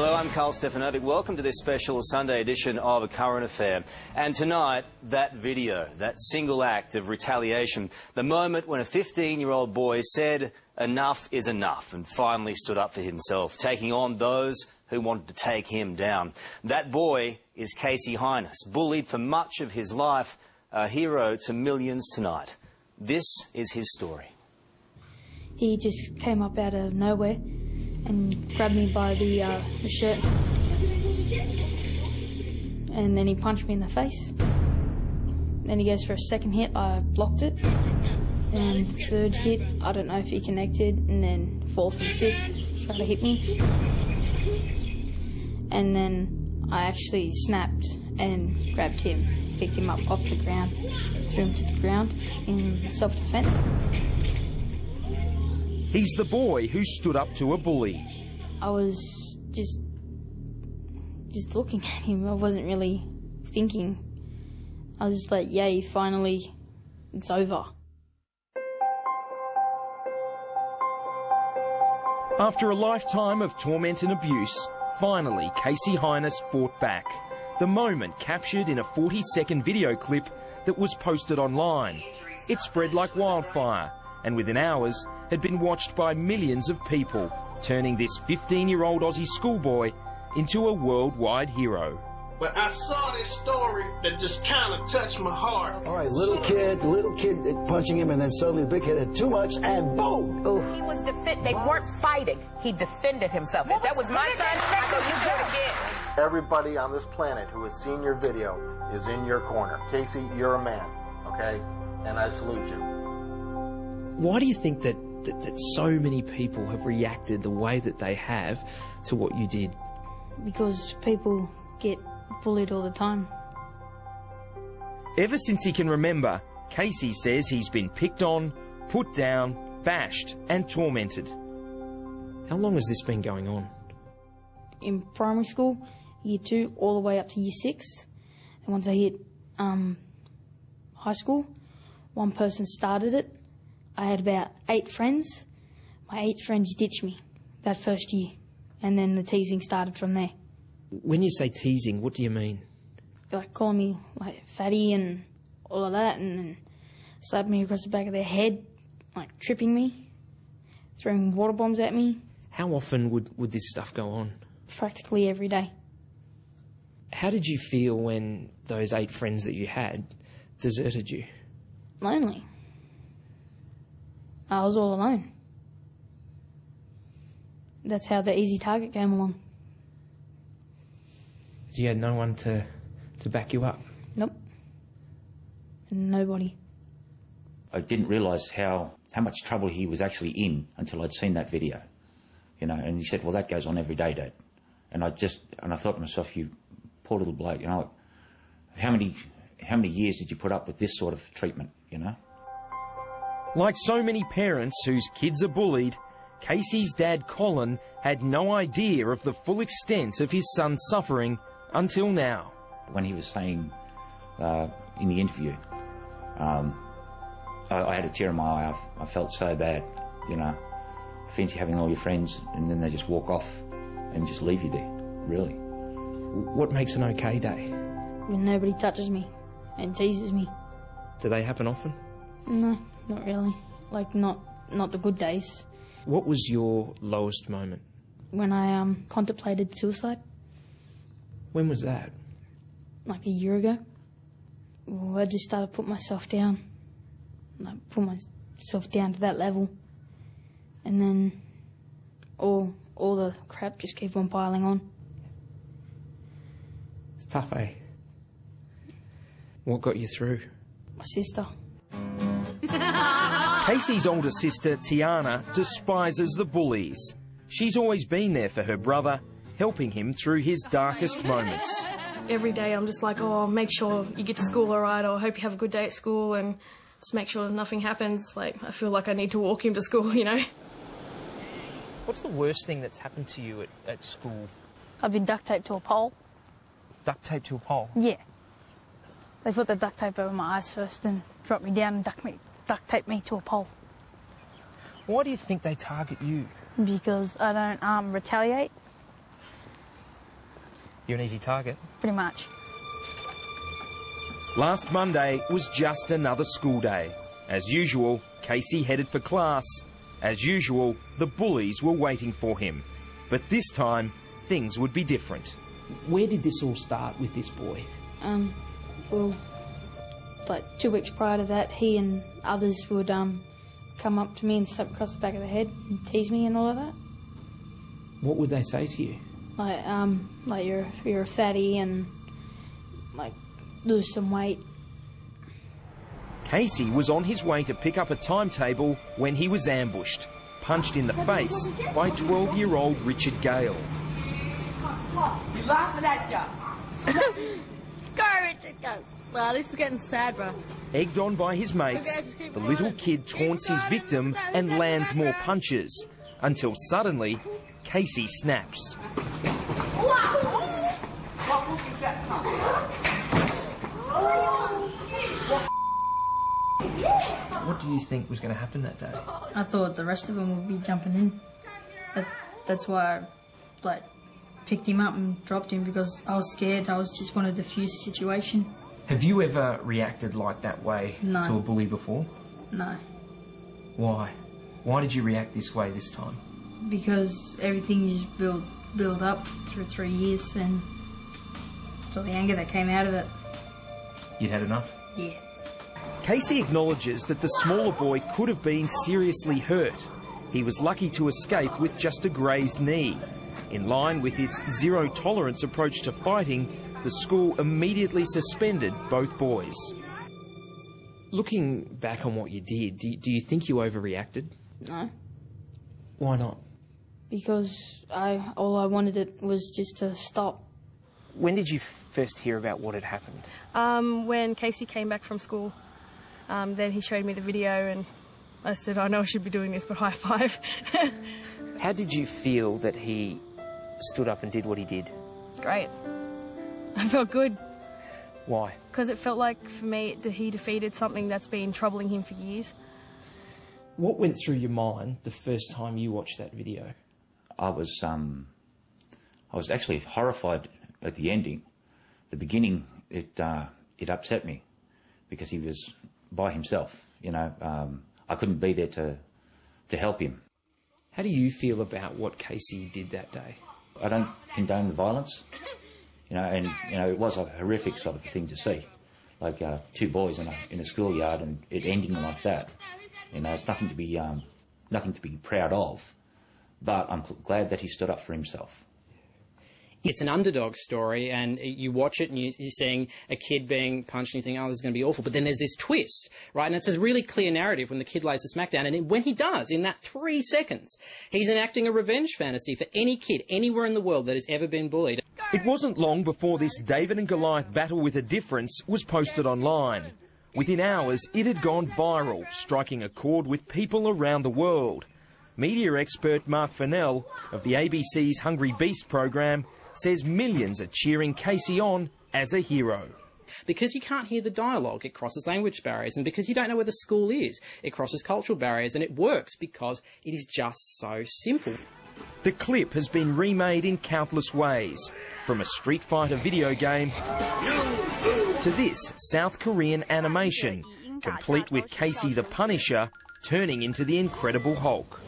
Hello, I'm Carl Stefanovic. Welcome to this special Sunday edition of A Current Affair. And tonight, that video, that single act of retaliation, the moment when a 15-year-old boy said enough is enough and finally stood up for himself, taking on those who wanted to take him down. That boy is Casey Highness, bullied for much of his life, a hero to millions tonight. This is his story. He just came up out of nowhere and grabbed me by the shirt, and then he punched me in the face. Then he goes for a second hit, I blocked it, and third hit, I don't know if he connected, and then fourth and fifth tried to hit me, and then I actually snapped and grabbed him, picked him up off the ground, threw him to the ground in self-defense. He's the boy who stood up to a bully. I was just looking at him. I wasn't really thinking. I was just like, yay, finally, it's over. After a lifetime of torment and abuse, finally Casey Highness fought back. The moment captured in a 40-second video clip that was posted online. It spread like wildfire, and within hours had been watched by millions of people, turning this 15-year-old Aussie schoolboy into a worldwide hero. But I saw this story that just kind of touched my heart. All right, the little kid punching him, and then suddenly the big kid had too much, and boom! Ooh. He was they weren't fighting. He defended himself. If that was my son, I go, you do it again. Everybody on this planet who has seen your video is in your corner. Casey, you're a man, okay? And I salute you. Why do you think that so many people have reacted the way that they have to what you did? Because people get bullied all the time. Ever since he can remember, Casey says he's been picked on, put down, bashed and tormented. How long has this been going on? In primary school, year 2, all the way up to year 6. And once I hit high school, one person started it. I had about 8 friends. My 8 friends ditched me that first year, and then the teasing started from there. When you say teasing, what do you mean? Like calling me like fatty and all of that, and then slapping me across the back of their head, like tripping me, throwing water bombs at me. How often would this stuff go on? Practically every day. How did you feel when those 8 friends that you had deserted you? Lonely. I was all alone. That's how the easy target came along. You had no one to back you up? Nope. Nobody. I didn't realise how much trouble he was actually in until I'd seen that video, you know. And he said, "Well, that goes on every day, Dad." And I thought to myself, "You poor little bloke, you know, how many years did you put up with this sort of treatment, you know?" Like so many parents whose kids are bullied, Casey's dad, Colin, had no idea of the full extent of his son's suffering until now. When he was saying in the interview, I had a tear in my eye. I felt so bad, you know. I fancy having all your friends and then they just walk off and just leave you there, really. What makes an okay day? When nobody touches me and teases me. Do they happen often? No, not really. Like, not the good days. What was your lowest moment? When I contemplated suicide. When was that? Like a year ago. Well, I just started putting myself down. I put myself down to that level. And then all the crap just kept on piling on. It's tough, eh? What got you through? My sister. Casey's older sister, Tiana, despises the bullies. She's always been there for her brother, helping him through his darkest moments. Every day I'm just like, oh, make sure you get to school all right, or I hope you have a good day at school, and just make sure nothing happens. Like, I feel like I need to walk him to school, you know. What's the worst thing that's happened to you at school? I've been duct taped to a pole. Duct taped to a pole? Yeah. They put the duct tape over my eyes first, then dropped me down and duct taped me to a pole. Why do you think they target you? Because I don't retaliate. You're an easy target. Pretty much. Last Monday was just another school day. As usual, Casey headed for class. As usual, the bullies were waiting for him. But this time, things would be different. Where did this all start with this boy? Well, like 2 weeks prior to that, he and others would come up to me and slap across the back of the head and tease me and all of that. What would they say to you? Like you're a fatty and like lose some weight. Casey was on his way to pick up a timetable when he was ambushed, punched in the face by 12-year-old Richard Gale. You laughing at ya? Go, Richard, go. Wow, this is getting sad, bro. Egged on by his mates, the little kid taunts his victim and lands more punches, until suddenly, Casey snaps. What do you think was going to happen that day? I thought the rest of them would be jumping in. That's why I picked him up and dropped him, because I was scared. I just wanted to defuse the situation. Have you ever reacted like that way No. to a bully before? No, Why? Why did you react this way this time? because everything just built up through 3 years, and all the anger that came out of it. You'd had enough? Yeah. Casey acknowledges that the smaller boy could have been seriously hurt. He was lucky to escape with just a grazed knee. In line with its zero-tolerance approach to fighting, the school immediately suspended both boys. Looking back on what you did, do you think you overreacted? No, Why not? because all I wanted it was just to stop. When did you first hear about what had happened? When Casey came back from school, then he showed me the video and I said, I know I should be doing this, but high five. How did you feel that he stood up and did what he did? Great. I felt good. Why? Because it felt like, for me, he defeated something that's been troubling him for years. What went through your mind the first time you watched that video? I was actually horrified at the ending. The beginning, it upset me because he was by himself. You know, I couldn't be there to help him. How do you feel about what Casey did that day? I don't condone the violence, you know, and it was a horrific sort of thing to see, like 2 boys in a schoolyard and it ending like that. You know, it's nothing to be proud of, but I'm glad that he stood up for himself. It's an underdog story, and you watch it and you're seeing a kid being punched and you think, oh, this is going to be awful. But then there's this twist, right? And it's a really clear narrative when the kid lays the smack down. And when he does, in that 3 seconds, he's enacting a revenge fantasy for any kid anywhere in the world that has ever been bullied. It wasn't long before this David and Goliath battle with a difference was posted online. Within hours, it had gone viral, striking a chord with people around the world. Media expert Mark Fennell of the ABC's Hungry Beast program says millions are cheering Casey on as a hero. Because you can't hear the dialogue, it crosses language barriers, and because you don't know where the school is, it crosses cultural barriers, and it works because it is just so simple. The clip has been remade in countless ways, from a Street Fighter video game to this South Korean animation, complete with Casey the Punisher turning into the Incredible Hulk.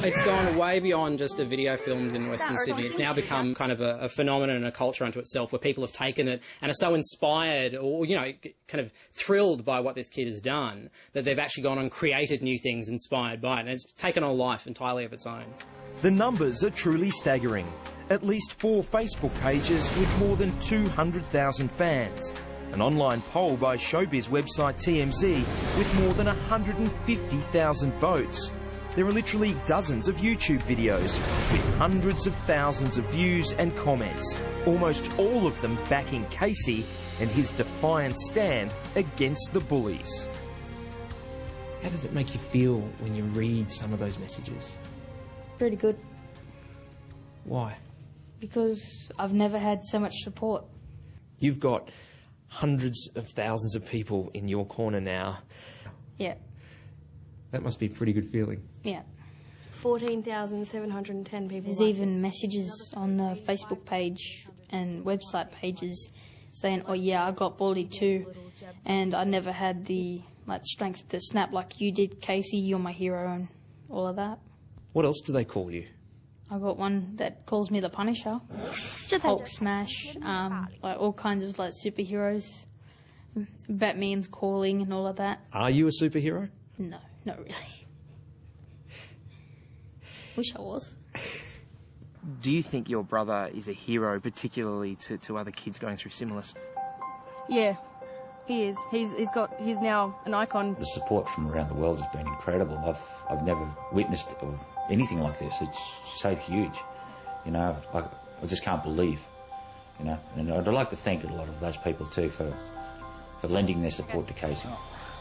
It's gone way beyond just a video filmed in Western Sydney. It's now become kind of a phenomenon and a culture unto itself, where people have taken it and are so inspired or, you know, kind of thrilled by what this kid has done that they've actually gone and created new things inspired by it. And it's taken on a life entirely of its own. The numbers are truly staggering. At least 4 Facebook pages with more than 200,000 fans. An online poll by showbiz website TMZ with more than 150,000 votes. There are literally dozens of YouTube videos with hundreds of thousands of views and comments, almost all of them backing Casey and his defiant stand against the bullies. How does it make you feel when you read some of those messages? Pretty good, Why? because I've never had so much support. You've got hundreds of thousands of people in your corner now. Yeah, That must be a pretty good feeling. yeah. 14,710 people. There's even messages on the Facebook page and website pages saying, "Oh yeah, I got bullied too, and I never had the strength to snap like you did, Casey. You're my hero," and all of that. What else do they call you? I got one that calls me the Punisher, Hulk Smash, all kinds of superheroes. Batman's calling and all of that. Are you a superhero? No, not really. Wish I was. Do you think your brother is a hero, particularly to other kids going through similar? Yeah, he is. He's now an icon. The support from around the world has been incredible. I've never witnessed anything like this. It's so huge. I just can't believe. And I'd like to thank a lot of those people too for lending their support to Casey.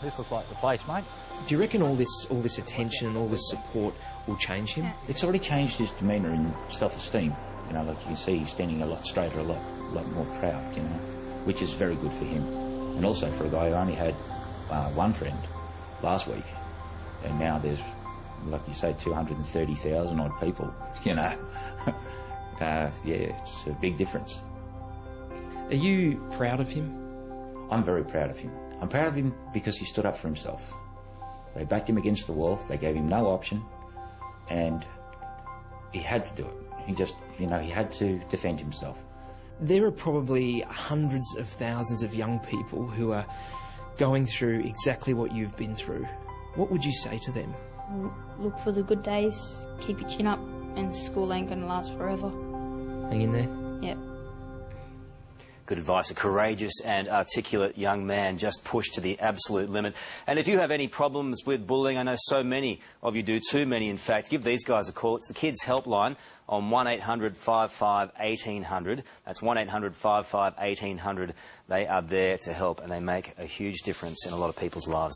This looks like the place, mate. Do you reckon all this attention and all this support will change him? It's already changed his demeanour and self-esteem. Like you can see, he's standing a lot straighter, a lot more proud, which is very good for him. And also for a guy who only had one friend last week, and now there's, like you say, 230,000 odd people, yeah, it's a big difference. Are you proud of him? I'm very proud of him. I'm proud of him because he stood up for himself. They backed him against the wall, they gave him no option, and he had to do it. He just, he had to defend himself. There are probably hundreds of thousands of young people who are going through exactly what you've been through. What would you say to them? Look for the good days, keep your chin up, and school ain't going to last forever. Hang in there? Yep. Good advice. A courageous and articulate young man, just pushed to the absolute limit. And if you have any problems with bullying, I know so many of you do, too many in fact, give these guys a call. It's the Kids Helpline on 1800 55 1800. That's 1800 55 1800. They are there to help, and they make a huge difference in a lot of people's lives.